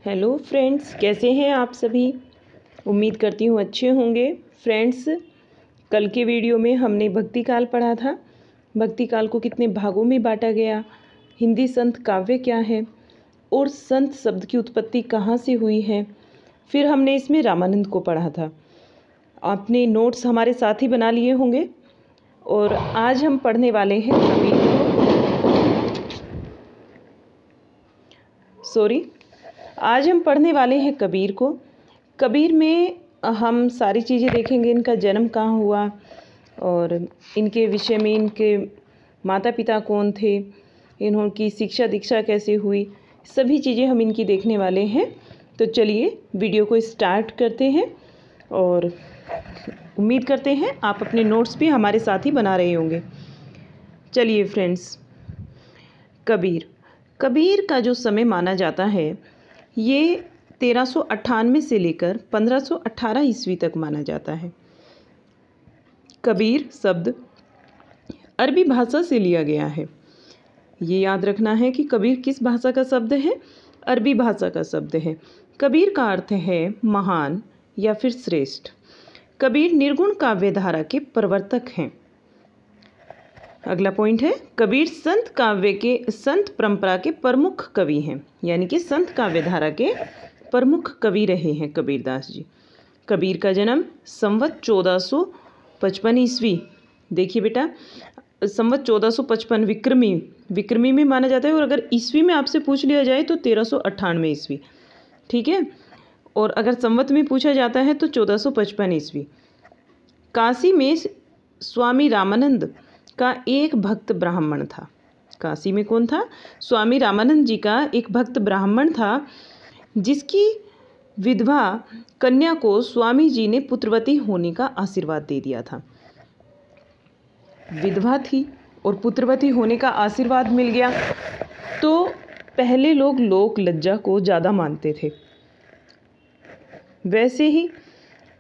Hello friends, कैसे हैं आप सभी। उम्मीद करती हूँ अच्छे होंगे। फ्रेंड्स, कल के वीडियो में हमने भक्ति काल पढ़ा था। भक्ति काल को कितने भागों में बांटा गया, हिंदी संत काव्य क्या है और संत शब्द की उत्पत्ति कहाँ से हुई है। फिर हमने इसमें रामानंद को पढ़ा था। आपने नोट्स हमारे साथ ही बना लिए होंगे। और आज हम पढ़ने वाले हैं आज हम पढ़ने वाले हैं कबीर को। कबीर में हम सारी चीज़ें देखेंगे, इनका जन्म कहाँ हुआ और इनके विषय में, इनके माता पिता कौन थे, इनकी शिक्षा दीक्षा कैसे हुई, सभी चीज़ें हम इनकी देखने वाले हैं। तो चलिए वीडियो को स्टार्ट करते हैं और उम्मीद करते हैं आप अपने नोट्स भी हमारे साथ ही बना रहे होंगे। चलिए फ्रेंड्स, कबीर का जो समय माना जाता है ये 1398 से लेकर 1518 ईस्वी तक माना जाता है। कबीर शब्द अरबी भाषा से लिया गया है। ये याद रखना है कि कबीर किस भाषा का शब्द है, अरबी भाषा का शब्द है। कबीर का अर्थ है महान या फिर श्रेष्ठ। कबीर निर्गुण काव्य धारा के प्रवर्तक हैं। अगला पॉइंट है, कबीर संत काव्य के, संत परंपरा के प्रमुख कवि हैं, यानी कि संत काव्य धारा के प्रमुख कवि रहे हैं कबीरदास जी। कबीर का जन्म संवत 1455 ईस्वी, देखिए बेटा, संवत 1455 विक्रमी में माना जाता है। और अगर ईस्वी में आपसे पूछ लिया जाए तो 1398 ईस्वी, ठीक है। और अगर संवत में पूछा जाता है तो 1455 ईस्वी। काशी में स्वामी रामानंद का एक भक्त ब्राह्मण था। काशी में कौन था? स्वामी रामानंद जी का एक भक्त ब्राह्मण था, जिसकी विधवा कन्या को स्वामी जी ने पुत्रवती होने का आशीर्वाद दे दिया था। विधवा थी और पुत्रवती होने का आशीर्वाद मिल गया, तो पहले लोग लोक लज्जा को ज़्यादा मानते थे। वैसे ही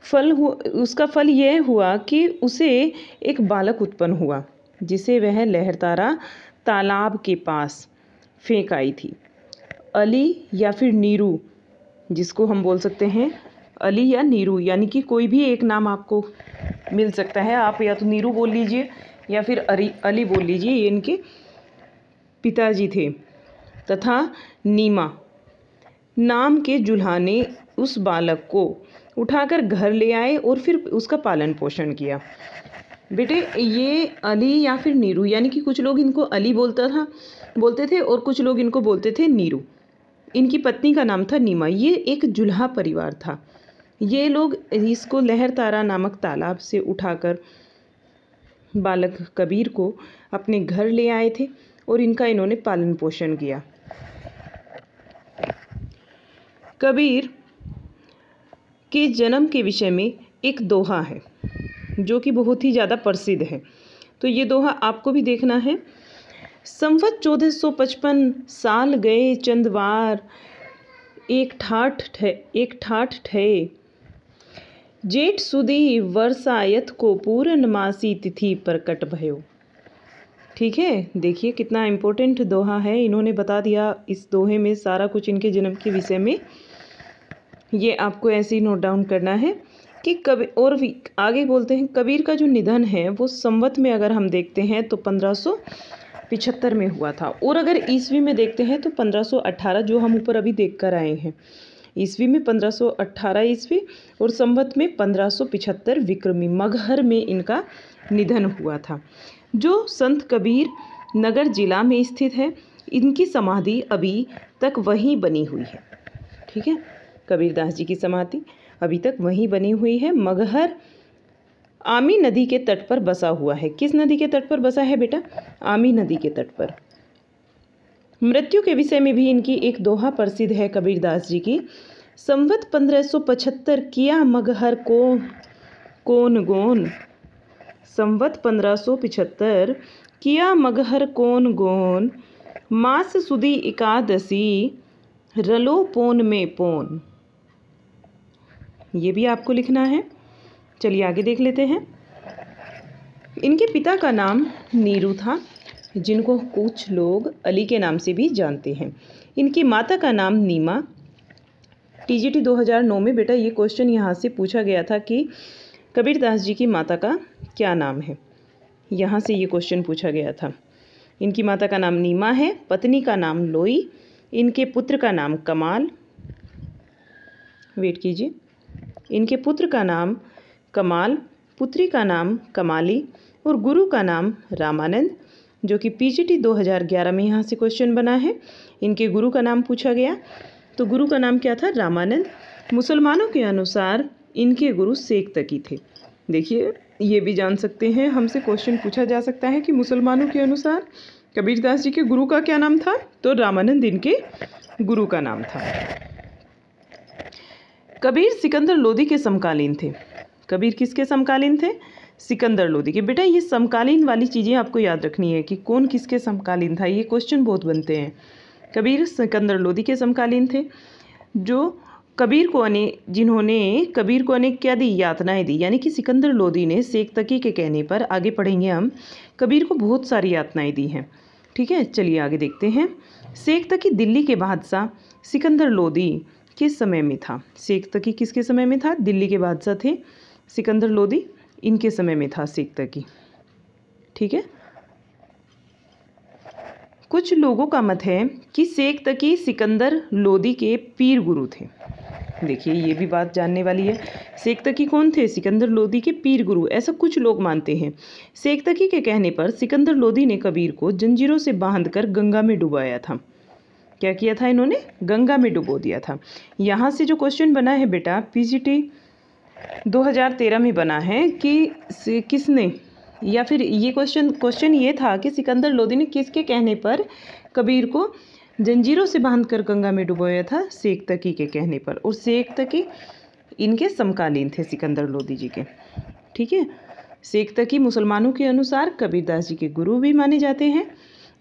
उसका फल यह हुआ कि उसे एक बालक उत्पन्न हुआ, जिसे वह लहरतारा तालाब के पास फेंक आई थी। अली या फिर नीरू, जिसको हम बोल सकते हैं अली या नीरू, यानी कि कोई भी एक नाम आपको मिल सकता है। आप या तो नीरू बोल लीजिए या फिर अली बोल लीजिए। ये इनके पिताजी थे। तथा नीमा नाम के जुल्हाने उस बालक को उठाकर घर ले आए और फिर उसका पालन पोषण किया। बेटे, ये अली या फिर नीरू, यानी कि कुछ लोग इनको अली बोलते थे और कुछ लोग इनको बोलते थे नीरू। इनकी पत्नी का नाम था नीमा। ये एक जुल्हा परिवार था। ये लोग इसको लहरतारा नामक तालाब से उठाकर बालक कबीर को अपने घर ले आए थे और इनका इन्होंने पालन पोषण किया। कबीर के जन्म के विषय में एक दोहा है जो कि बहुत ही ज़्यादा प्रसिद्ध है, तो ये दोहा आपको भी देखना है। संवत 1455 साल गए चंदवार, एक ठाठ ठे, जेठ सुदी वर्षायत को पूर्णमासी तिथि प्रकट भयो। ठीक है, देखिए कितना इम्पोर्टेंट दोहा है। इन्होंने बता दिया इस दोहे में सारा कुछ इनके जन्म के विषय में। ये आपको ऐसे ही नोट डाउन करना है कि और भी आगे बोलते हैं। कबीर का जो निधन है वो संवत में अगर हम देखते हैं तो 1575 में हुआ था, और अगर ईस्वी में देखते हैं तो 1518, जो हम ऊपर अभी देख कर आए हैं। ईस्वी में 1518 ईस्वी और संवत में 1575 विक्रमी, मगहर में इनका निधन हुआ था, जो संत कबीर नगर जिला में स्थित है। इनकी समाधि अभी तक वहीं बनी हुई है। ठीक है, कबीरदास जी की समाधि अभी तक वहीं बनी हुई है। मगहर आमी नदी के तट पर बसा हुआ है। किस नदी के तट पर बसा है बेटा? आमी नदी के तट पर। मृत्यु के विषय में भी इनकी एक दोहा प्रसिद्ध है कबीरदास जी की। संवत 1575 किया मगहर को कौन गोन, संवत 1575 किया मगहर कौन गोन, मास सुदी एकादशी रलो पोन में पोन। ये भी आपको लिखना है। चलिए आगे देख लेते हैं। इनके पिता का नाम नीरू था, जिनको कुछ लोग अली के नाम से भी जानते हैं। इनकी माता का नाम नीमा, TGT 2009 में बेटा ये क्वेश्चन यहाँ से पूछा गया था कि कबीरदास जी की माता का क्या नाम है। यहाँ से ये क्वेश्चन पूछा गया था। इनकी माता का नाम नीमा है, पत्नी का नाम लोई, इनके पुत्र का नाम कमाल, वेट कीजिए, इनके पुत्र का नाम कमाल, पुत्री का नाम कमाली और गुरु का नाम रामानंद, जो कि PGT 2011 में यहाँ से क्वेश्चन बना है। इनके गुरु का नाम पूछा गया, तो गुरु का नाम क्या था? रामानंद। मुसलमानों के अनुसार इनके गुरु शेख तकी थे। देखिए ये भी जान सकते हैं, हमसे क्वेश्चन पूछा जा सकता है कि मुसलमानों के अनुसार कबीरदास जी के गुरु का क्या नाम था, तो रामानंद इनके गुरु का नाम था। कबीर सिकंदर लोदी के समकालीन थे। कबीर किसके समकालीन थे? सिकंदर लोदी के। बेटा ये समकालीन वाली चीज़ें आपको याद रखनी है कि कौन किसके समकालीन था, ये क्वेश्चन बहुत बनते हैं। कबीर सिकंदर लोदी के समकालीन थे, जो जिन्होंने कबीर को अनेक क्या दी? यातनाएं दी। यानी कि सिकंदर लोदी ने शेख तकी के कहने पर, आगे पढ़ेंगे हम, कबीर को बहुत सारी यातनाएं दी हैं। ठीक है, चलिए आगे देखते हैं। शेख तकी दिल्ली के बादशाह सिकंदर लोदी किस समय में था? शेख तकी किसके समय में था? दिल्ली के बादशाह थे सिकंदर लोदी, इनके समय में था शेख तकी। ठीक है, कुछ लोगों का मत है कि शेख तकी सिकंदर लोदी के पीर गुरु थे। देखिए ये भी बात जानने वाली है। शेख तकी कौन थे? सिकंदर लोदी के पीर गुरु, ऐसा कुछ लोग मानते हैं। शेख तकी के कहने पर सिकंदर लोदी ने कबीर को जंजीरों से बांधकर गंगा में डुबाया था। क्या किया था इन्होंने? गंगा में डुबो दिया था। यहाँ से जो क्वेश्चन बना है बेटा PGT 2013 में बना है कि किसने, या फिर ये क्वेश्चन ये था कि सिकंदर लोदी ने किसके कहने पर कबीर को जंजीरों से बांधकर गंगा में डुबोया था? शेख तकी के कहने पर। और शेख तकी इनके समकालीन थे सिकंदर लोदी जी के। ठीक है, शेख तकी मुसलमानों के अनुसार कबीरदास जी के गुरु भी माने जाते हैं।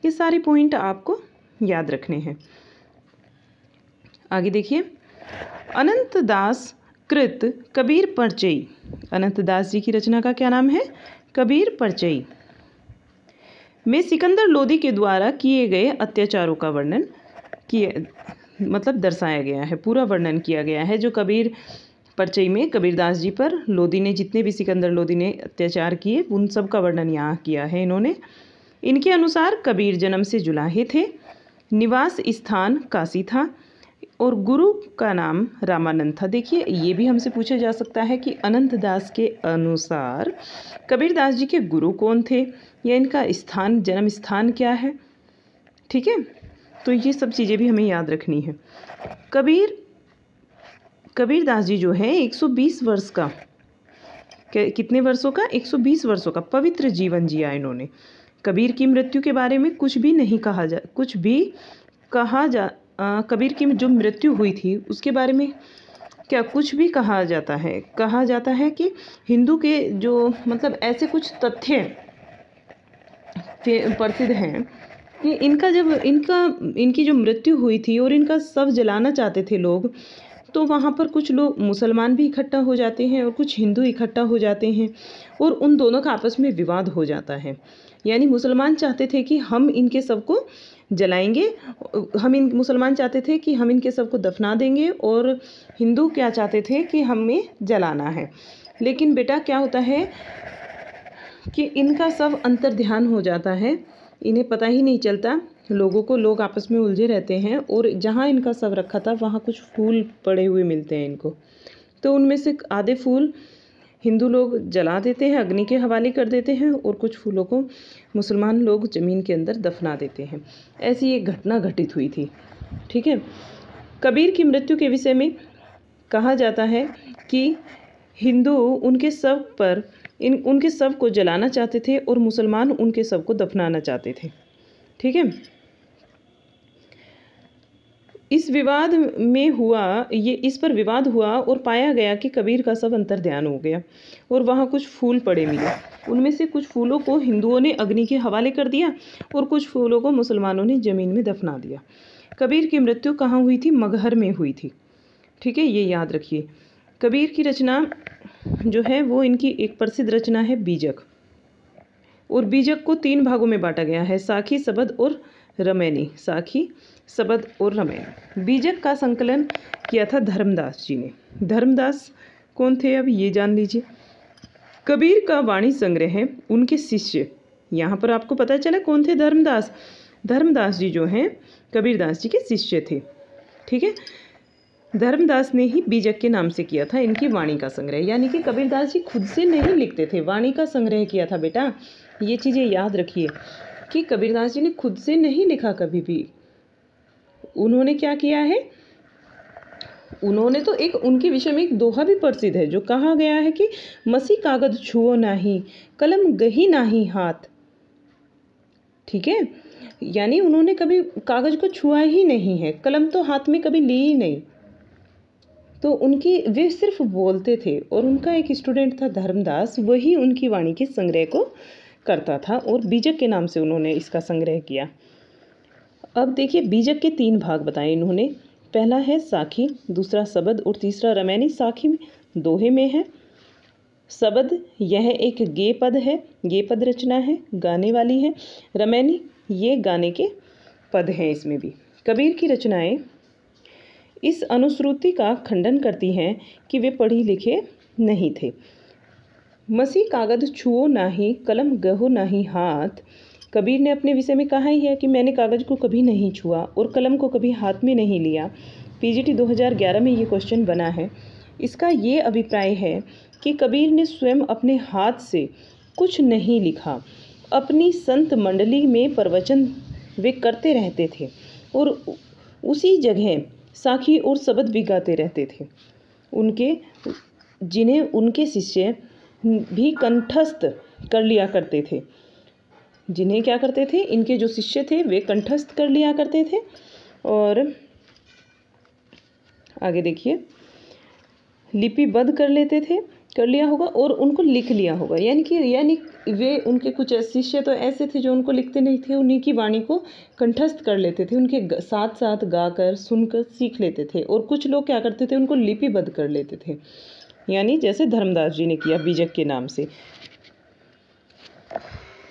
ये सारे पॉइंट आपको याद रखने हैं। आगे देखिए, अनंत दास कृत कबीर परचई। अनंत दास जी की रचना का क्या नाम है? कबीर परचई में सिकंदर लोदी के द्वारा किए गए अत्याचारों का वर्णन दर्शाया गया है, पूरा वर्णन किया गया है। जो कबीर परचई में कबीरदास जी पर लोदी ने, जितने भी सिकंदर लोदी ने अत्याचार किए, उन सब का वर्णन यहाँ किया है इन्होंने। इनके अनुसार कबीर जन्म से जुलाहे थे, निवास स्थान काशी था और गुरु का नाम रामानंद था। देखिए ये भी हमसे पूछा जा सकता है कि अनंत दास के अनुसार कबीरदास जी के गुरु कौन थे, या इनका स्थान, जन्म स्थान क्या है। ठीक है, तो ये सब चीज़ें भी हमें याद रखनी है। कबीरदास जी जो है 120 वर्ष का, कितने वर्षों का? 120 वर्षों का पवित्र जीवन जिया इन्होंने। कबीर की मृत्यु के बारे में कुछ भी कहा कबीर की जो मृत्यु हुई थी उसके बारे में क्या कुछ भी कहा जाता है कि हिंदू के जो ऐसे कुछ तथ्य प्रसिद्ध हैं कि इनकी जो मृत्यु हुई थी और इनका शव जलाना चाहते थे लोग, तो वहाँ पर कुछ लोग मुसलमान भी इकट्ठा हो जाते हैं और कुछ हिंदू इकट्ठा हो जाते हैं और उन दोनों का आपस में विवाद हो जाता है। यानी मुसलमान चाहते थे कि हम इनके शव को जलाएंगे, मुसलमान चाहते थे कि हम इनके शव को दफना देंगे, और हिंदू क्या चाहते थे कि हमें जलाना है। लेकिन बेटा क्या होता है कि इनका सब अंतर्ध्यान हो जाता है, इन्हें पता ही नहीं चलता, लोग आपस में उलझे रहते हैं, और जहाँ इनका शव रखा था वहाँ कुछ फूल पड़े हुए मिलते हैं इनको, तो उनमें से आधे फूल हिंदू लोग जला देते हैं, अग्नि के हवाले कर देते हैं, और कुछ फूलों को मुसलमान लोग ज़मीन के अंदर दफना देते हैं। ऐसी एक घटना घटित हुई थी। ठीक है, कबीर की मृत्यु के विषय में कहा जाता है कि हिंदू उनके शव को जलाना चाहते थे और मुसलमान उनके शव को दफनाना चाहते थे। ठीक है, इस पर विवाद हुआ और पाया गया कि कबीर का शव अंतर्ध्यान हो गया और वहाँ कुछ फूल पड़े मिले। उनमें से कुछ फूलों को हिंदुओं ने अग्नि के हवाले कर दिया और कुछ फूलों को मुसलमानों ने ज़मीन में दफना दिया। कबीर की मृत्यु कहाँ हुई थी? मगहर में हुई थी। ठीक है, ये याद रखिए। कबीर की रचना जो है वो इनकी एक प्रसिद्ध रचना है बीजक, और बीजक को 3 भागों में बांटा गया है, साखी, सबद और रमैनी। साखी, सबद और रामायण। बीजक का संकलन किया था धर्मदास जी ने। धर्मदास कौन थे अब ये जान लीजिए। कबीर का वाणी संग्रह है उनके शिष्य, यहाँ पर आपको पता चला कौन थे, धर्मदास। धर्मदास जी जो हैं कबीरदास जी के शिष्य थे, ठीक है। धर्मदास ने ही बीजक के नाम से किया था इनकी वाणी का संग्रह, यानी कि कबीरदास जी खुद से नहीं लिखते थे, वाणी का संग्रह किया था बेटा। ये चीज़ें याद रखिए कि कबीरदास जी ने खुद से नहीं लिखा कभी भी। उन्होंने क्या किया है, उन्होंने तो एक उनके विषय में एक दोहा भी प्रसिद्ध है जो कहा गया है कि मसी कागज छुओ नाही, कलम गही नाही हाथ, ठीक है। यानी उन्होंने कभी कागज को छुआ ही नहीं है, कलम तो हाथ में कभी ली ही नहीं। तो उनकी वे सिर्फ बोलते थे और उनका एक स्टूडेंट था धर्मदास, वही उनकी वाणी के संग्रह को करता था और बीजक के नाम से उन्होंने इसका संग्रह किया। अब देखिए बीजक के 3 भाग बताए इन्होंने। पहला है साखी, दूसरा सबद और तीसरा रामायणी। साखी में दोहे में है, सबद यह एक गे पद है, गे पद रचना है, गाने वाली है। रामायणी ये गाने के पद हैं इसमें भी। कबीर की रचनाएं इस अनुश्रुति का खंडन करती हैं कि वे पढ़े लिखे नहीं थे। मसी कागज छुओ नाही, कलम गहो नाही हाथ। कबीर ने अपने विषय में कहा ही है कि मैंने कागज को कभी नहीं छुआ और कलम को कभी हाथ में नहीं लिया। पीजीटी 2011 में ये क्वेश्चन बना है। इसका ये अभिप्राय है कि कबीर ने स्वयं अपने हाथ से कुछ नहीं लिखा। अपनी संत मंडली में प्रवचन वे करते रहते थे और उसी जगह साखी और सबद भी गाते रहते थे। उनके जिन्हें उनके शिष्य भी कंठस्थ कर लिया करते थे, जिन्हें क्या करते थे, इनके जो शिष्य थे वे कंठस्थ कर लिया करते थे। और आगे देखिए लिपिबद्ध कर लेते थे, कर लिया होगा और उनको लिख लिया होगा। यानी वे उनके कुछ शिष्य तो ऐसे थे जो उनको लिखते नहीं थे, उन्हीं की वाणी को कंठस्थ कर लेते थे, उनके साथ साथ गाकर सुनकर सीख लेते थे। और कुछ लोग क्या करते थे, उनको लिपिबद्ध कर लेते थे, यानी जैसे धर्मदास जी ने किया बीजक के नाम से।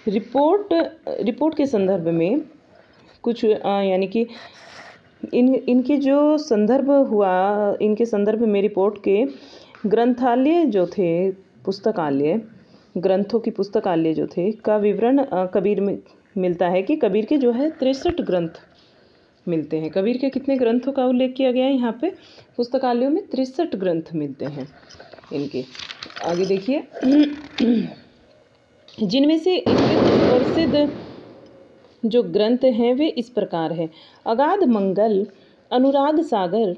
रिपोर्ट के संदर्भ में कुछ यानी कि इनके जो संदर्भ हुआ, इनके संदर्भ में रिपोर्ट के ग्रंथालय जो थे, पुस्तकालय, ग्रंथों की पुस्तकालय जो थे का विवरण कबीर में मिलता है कि कबीर के जो है 63 ग्रंथ मिलते हैं। कबीर के कितने ग्रंथों का उल्लेख किया गया है यहाँ पे, पुस्तकालयों में 63 ग्रंथ मिलते हैं इनके। आगे देखिए जिनमें से इनके प्रसिद्ध जो ग्रंथ हैं वे इस प्रकार हैं। अगाध मंगल, अनुराग सागर,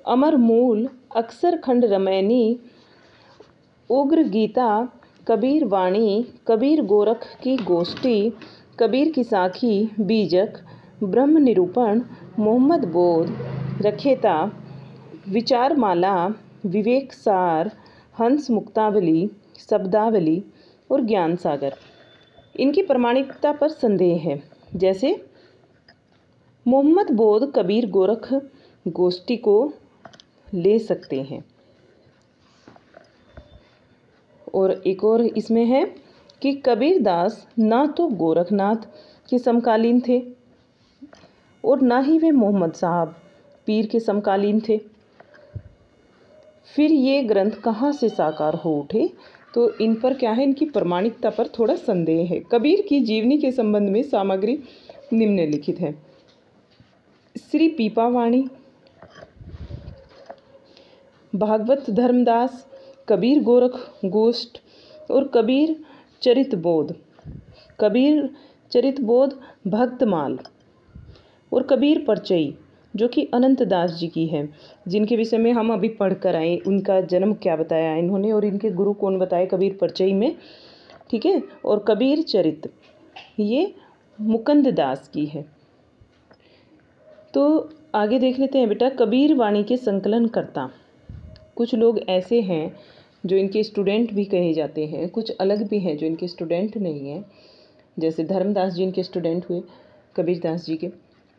अमर मूल, अक्षर खंड रामायणी, उग्र गीता, कबीर वाणी, कबीर गोरख की गोष्ठी, कबीर की साखी, बीजक, ब्रह्म निरूपण, मोहम्मद बोध, रखेता, विचारमाला, विवेक सार, हंस मुक्तावली, शब्दावली और ज्ञान सागर। इनकी प्रामाणिकता पर संदेह है। जैसे मोहम्मद बोध कबीर गोरख गोष्ठी को ले सकते हैं। और एक और इसमें है कि कबीरदास ना तो गोरखनाथ के समकालीन थे और ना ही वे मोहम्मद साहब पीर के समकालीन थे। फिर ये ग्रंथ कहाँ से साकार हो उठे, तो इन पर क्या है, इनकी प्रामाणिकता पर थोड़ा संदेह है। कबीर की जीवनी के संबंध में सामग्री निम्नलिखित है। श्री पीपावाणी, भागवत धर्मदास, कबीर गोरख गोष्ठ और कबीर चरितबोध, कबीर चरितबोध भक्तमाल और कबीर परचई जो कि अनंत दास जी की है, जिनके विषय में हम अभी पढ़ कर आए। उनका जन्म क्या बताया इन्होंने और इनके गुरु कौन बताए कबीर परचई में, ठीक है। और कबीर चरित ये मुकुंद दास की है। तो आगे देख लेते हैं बेटा, कबीर वाणी के संकलन करता। कुछ लोग ऐसे हैं जो इनके स्टूडेंट भी कहे जाते हैं, कुछ अलग भी हैं जो इनके स्टूडेंट नहीं हैं। जैसे धर्मदास जी इनके स्टूडेंट हुए कबीरदास जी के,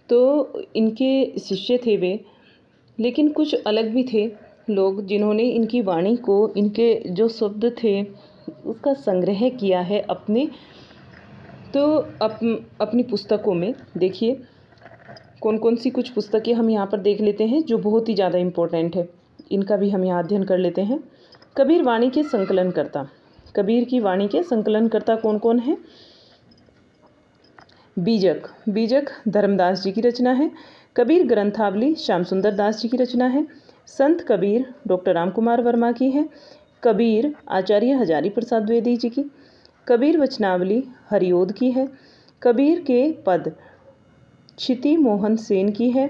तो इनके शिष्य थे वे। लेकिन कुछ अलग भी थे लोग जिन्होंने इनकी वाणी को, इनके जो शब्द थे उसका संग्रह किया है अपने, तो अपनी पुस्तकों में। देखिए कौन कौन सी कुछ पुस्तकें हम यहाँ पर देख लेते हैं जो बहुत ही ज़्यादा इम्पोर्टेंट है, इनका भी हम यहाँ अध्ययन कर लेते हैं। कबीर वाणी के संकलनकर्ता, कबीर की वाणी के संकलनकर्ता कौन कौन है? बीजक, बीजक धर्मदास जी की रचना है। कबीर ग्रंथावली श्याम सुंदर दास जी की रचना है। संत कबीर डॉक्टर राम कुमार वर्मा की है। कबीर आचार्य हजारी प्रसाद द्विवेदी जी की। कबीर वचनावली हरिओद की है। कबीर के पद क्षिति मोहन सेन की है।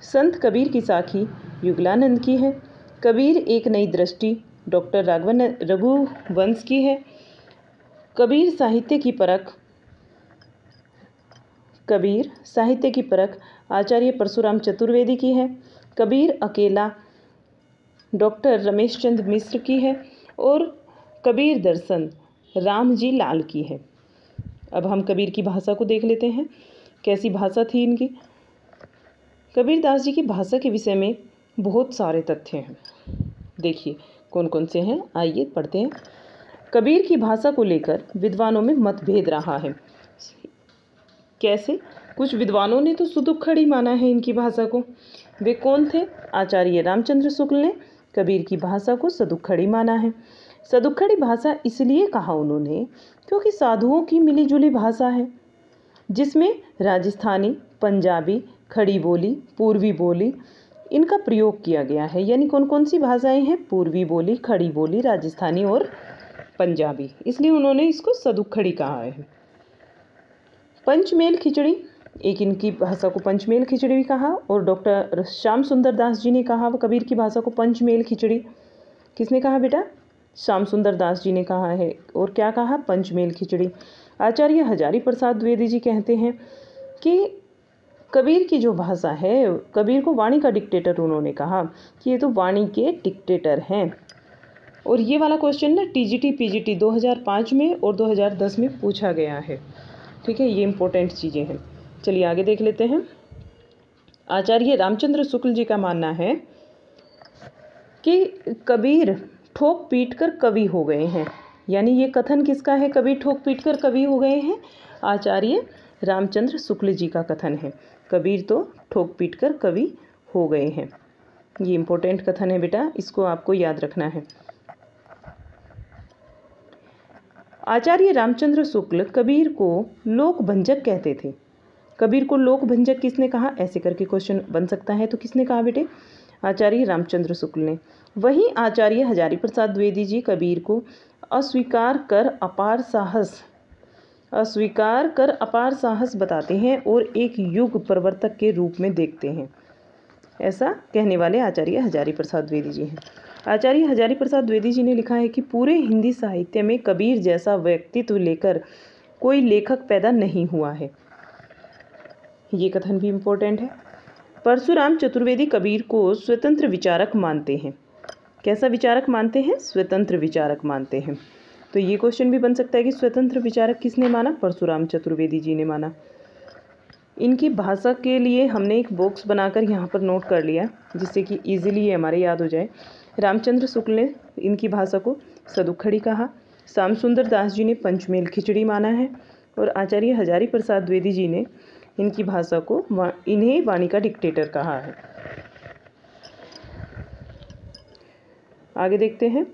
संत कबीर की साखी युगलानंद की है। कबीर एक नई दृष्टि डॉक्टर रघुवंश की है। कबीर साहित्य की परख, कबीर साहित्य की परख आचार्य परशुराम चतुर्वेदी की है। कबीर अकेला डॉक्टर रमेश चंद्र मिश्र की है। और कबीर दर्शन रामजी लाल की है। अब हम कबीर की भाषा को देख लेते हैं, कैसी भाषा थी इनकी। कबीरदास जी की भाषा के विषय में बहुत सारे तथ्य हैं, देखिए कौन कौन से हैं, आइए पढ़ते हैं। कबीर की भाषा को लेकर विद्वानों में मतभेद रहा है। कैसे? कुछ विद्वानों ने तो सुदुक्खड़ी माना है इनकी भाषा को। वे कौन थे? आचार्य रामचंद्र शुक्ल ने कबीर की भाषा को सदुक्खड़ी माना है। सदुक्खड़ी भाषा इसलिए कहा उन्होंने क्योंकि साधुओं की मिलीजुली भाषा है, जिसमें राजस्थानी, पंजाबी, खड़ी बोली, पूर्वी बोली इनका प्रयोग किया गया है। यानी कौन कौन सी भाषाएं हैं? पूर्वी बोली, खड़ी बोली, राजस्थानी और पंजाबी, इसलिए उन्होंने इसको सदुक्खड़ी कहा है। पंचमेल खिचड़ी, एक इनकी भाषा को पंचमेल खिचड़ी भी कहा। और डॉक्टर श्याम सुंदर दास जी ने कहा कबीर की भाषा को पंचमेल खिचड़ी। किसने कहा बेटा? श्याम सुंदर दास जी ने कहा है। और क्या कहा? पंचमेल खिचड़ी। आचार्य हजारी प्रसाद द्विवेदी जी कहते हैं कि कबीर की जो भाषा है, कबीर को वाणी का डिक्टेटर उन्होंने कहा कि ये तो वाणी के डिक्टेटर हैं। और ये वाला क्वेश्चन ना टीजीटी पीजीटी 2005 में और 2010 में पूछा गया है। ठीक है, ये इंपॉर्टेंट चीज़ें हैं। चलिए आगे देख लेते हैं। आचार्य रामचंद्र शुक्ल जी का मानना है कि कबीर ठोक पीट कर कवि हो गए हैं। यानी ये कथन किसका है? कबीर ठोक पीट कर कवि हो गए हैं, आचार्य रामचंद्र शुक्ल जी का कथन है। कबीर तो ठोक पीट कर कवि हो गए हैं। ये इंपॉर्टेंट कथन है बेटा, इसको आपको याद रखना है। आचार्य रामचंद्र शुक्ल कबीर को लोकभंजक कहते थे। कबीर को लोकभंजक किसने कहा? ऐसे करके क्वेश्चन बन सकता है। तो किसने कहा बेटे? आचार्य रामचंद्र शुक्ल ने। वहीं आचार्य हजारी प्रसाद द्विवेदी जी कबीर को अस्वीकार कर अपार साहस बताते हैं और एक युग प्रवर्तक के रूप में देखते हैं। ऐसा कहने वाले आचार्य हजारी प्रसाद द्विवेदी जी हैं। आचार्य हजारी प्रसाद द्विवेदी जी ने लिखा है कि पूरे हिंदी साहित्य में कबीर जैसा व्यक्तित्व लेकर कोई लेखक पैदा नहीं हुआ है। ये कथन भी इम्पोर्टेंट है। परशुराम चतुर्वेदी कबीर को स्वतंत्र विचारक मानते हैं। कैसा विचारक मानते हैं? स्वतंत्र विचारक मानते हैं। तो ये क्वेश्चन भी बन सकता है कि स्वतंत्र विचारक किसने माना? परशुराम चतुर्वेदी जी ने माना। इनकी भाषा के लिए हमने एक बॉक्स बनाकर यहाँ पर नोट कर लिया, जिससे कि इजीली ये हमारे याद हो जाए। रामचंद्र शुक्ल ने इनकी भाषा को सदुक्खड़ी कहा। श्याम सुंदर दास जी ने पंचमेल खिचड़ी माना है। और आचार्य हजारी प्रसाद द्विवेदी जी ने इनकी भाषा को इन्हें वाणी का डिक्टेटर कहा है। आगे देखते हैं।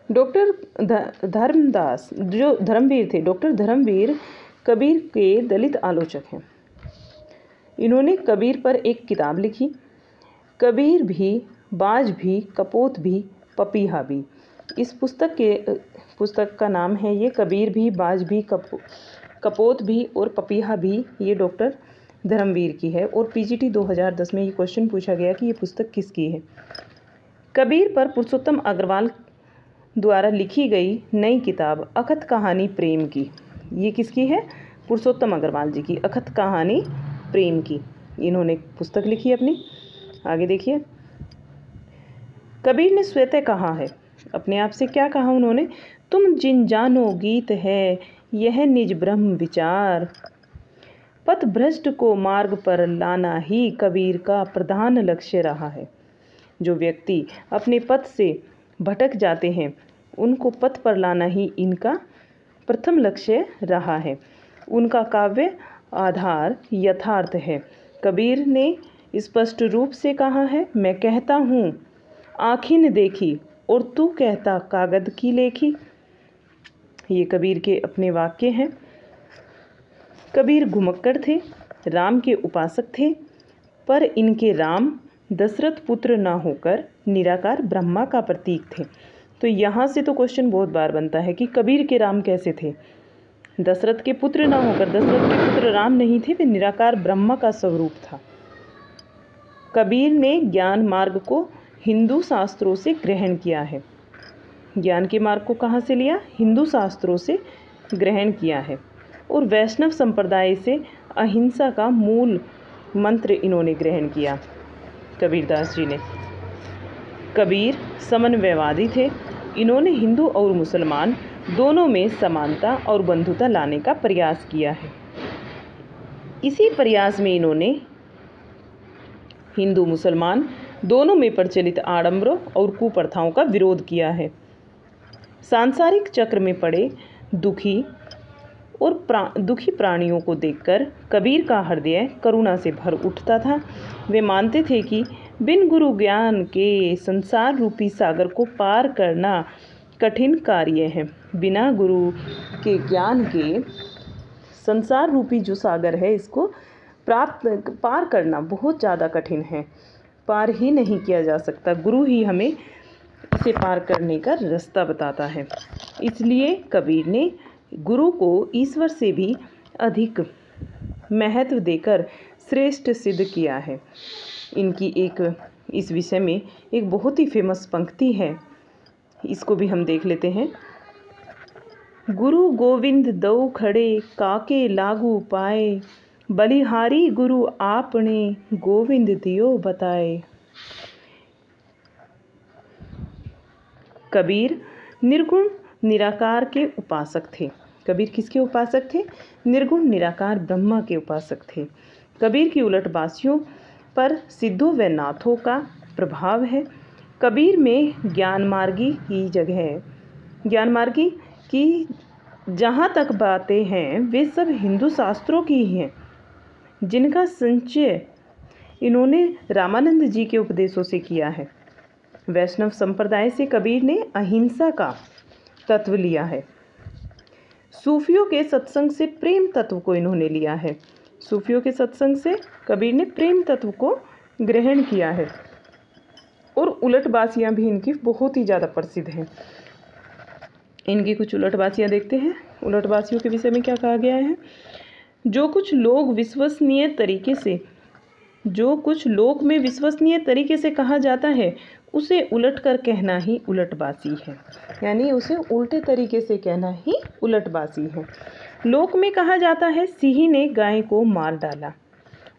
डॉक्टर धर्मदास जो धर्मवीर थे, डॉक्टर धर्मवीर कबीर के दलित आलोचक हैं। इन्होंने कबीर पर एक किताब लिखी, कबीर भी, बाज भी, कपोत भी, पपीहा भी। इस पुस्तक का नाम है ये कबीर भी, बाज भी, कपोत भी और पपीहा भी। ये डॉक्टर धर्मवीर की है। और पीजीटी 2010 में ये क्वेश्चन पूछा गया कि ये पुस्तक किसकी है। कबीर पर पुरुषोत्तम अग्रवाल द्वारा लिखी गई नई किताब अखत कहानी प्रेम की, ये किसकी है? पुरुषोत्तम अग्रवाल जी की अखत कहानी प्रेम की। इन्होंने पुस्तक लिखी अपनी। आगे देखिए। कबीर ने स्वतः कहा है, अपने आप से क्या कहा उन्होंने? तुम जिन जानो गीत है यह निज ब्रह्म विचार, पथ भ्रष्ट को मार्ग पर लाना ही कबीर का प्रधान लक्ष्य रहा है। जो व्यक्ति अपने पथ से भटक जाते हैं उनको पथ पर लाना ही इनका प्रथम लक्ष्य रहा है। उनका काव्य आधार यथार्थ है। कबीर ने स्पष्ट रूप से कहा है, मैं कहता हूँ आँखिन देखी और तू कहता कागद की लेखी। ये कबीर के अपने वाक्य हैं। कबीर घुमक्कड़ थे, राम के उपासक थे, पर इनके राम दशरथ पुत्र ना होकर निराकार ब्रह्मा का प्रतीक थे। तो यहाँ से तो क्वेश्चन बहुत बार बनता है कि कबीर के राम कैसे थे। दशरथ के पुत्र ना होकर, दशरथ के पुत्र राम नहीं थे, वे निराकार ब्रह्मा का स्वरूप था। कबीर ने ज्ञान मार्ग को हिंदू शास्त्रों से ग्रहण किया है। ज्ञान के मार्ग को कहाँ से लिया? हिंदू शास्त्रों से ग्रहण किया है। और वैष्णव संप्रदाय से अहिंसा का मूल मंत्र इन्होंने ग्रहण किया, कबीरदास जी ने। कबीर समन्वयवादी थे। इन्होंने हिंदू और मुसलमान दोनों में समानता और बंधुता लाने का प्रयास किया है। इसी प्रयास में इन्होंने हिंदू मुसलमान दोनों में प्रचलित आडंबरों और कुप्रथाओं का विरोध किया है। सांसारिक चक्र में पड़े दुखी प्राणियों को देखकर कबीर का हृदय करुणा से भर उठता था। वे मानते थे कि बिन गुरु ज्ञान के संसार रूपी सागर को पार करना कठिन कार्य है। बिना गुरु के ज्ञान के संसार रूपी जो सागर है, इसको पार करना बहुत ज़्यादा कठिन है, पार ही नहीं किया जा सकता। गुरु ही हमें इसे पार करने का रास्ता बताता है। इसलिए कबीर ने गुरु को ईश्वर से भी अधिक महत्व देकर श्रेष्ठ सिद्ध किया है। इनकी इस विषय में एक बहुत ही फेमस पंक्ति है, इसको भी हम देख लेते हैं। गुरु गोविंद दो खड़े काके लागू पाए, बलिहारी गुरु आपने गोविंद दियो बताए। कबीर निर्गुण निराकार के उपासक थे। कबीर किसके उपासक थे? निर्गुण निराकार ब्रह्मा के उपासक थे। कबीर की उलटबासियों पर सिद्धों व नाथों का प्रभाव है। कबीर में ज्ञानमार्गी की जगह, ज्ञानमार्गी की जहाँ तक बातें हैं वे सब हिंदू शास्त्रों की ही हैं, जिनका संचय इन्होंने रामानंद जी के उपदेशों से किया है। वैष्णव संप्रदाय से कबीर ने अहिंसा का तत्व लिया है। सूफियों के सत्संग से प्रेम तत्व को इन्होंने लिया है। सूफियों के सत्संग से कबीर ने प्रेम तत्व को ग्रहण किया है। और उलटबासियाँ भी इनकी बहुत ही ज़्यादा प्रसिद्ध हैं। इनकी कुछ उलटबासियाँ देखते हैं। उलटबासियों के विषय में क्या कहा गया है? जो कुछ लोग लोक में विश्वसनीय तरीके से कहा जाता है, उसे उलट कर कहना ही उलटबासी है। यानी उसे उल्टे तरीके से कहना ही उलटबासी है। लोक में कहा जाता है सिंह ने गाय को मार डाला,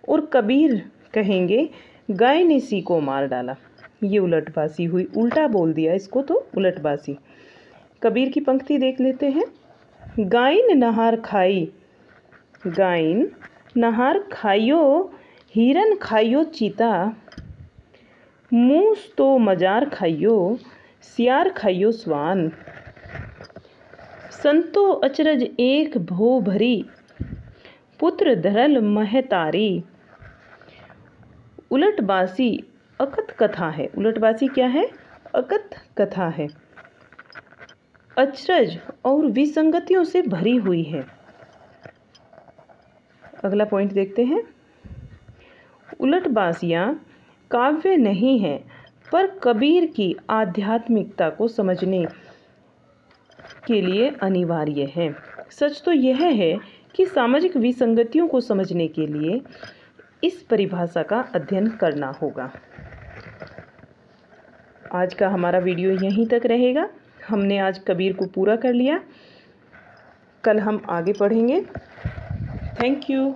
और कबीर कहेंगे गाय ने सिंह को मार डाला। ये उलटबासी हुई, उल्टा बोल दिया इसको, तो उलटबासी। कबीर की पंक्ति देख लेते हैं। गायन नहार खाई, गायन नहार खाइयो, हिरन खाइयो चीता, मूस तो मजार खाइयो, सियार खाइयो स्वान। संतो अचरज एक भो भरी, पुत्र धरल महतारी। उलटबासी अकथ कथा है। उलटबासी क्या है? अकथ कथा है। अचरज और विसंगतियों से भरी हुई है। अगला पॉइंट देखते हैं। उलटबासियाँ काव्य नहीं है, पर कबीर की आध्यात्मिकता को समझने के लिए अनिवार्य है। सच तो यह है कि सामाजिक विसंगतियों को समझने के लिए इस परिभाषा का अध्ययन करना होगा। आज का हमारा वीडियो यहीं तक रहेगा। हमने आज कबीर को पूरा कर लिया। कल हम आगे पढ़ेंगे। Thank you.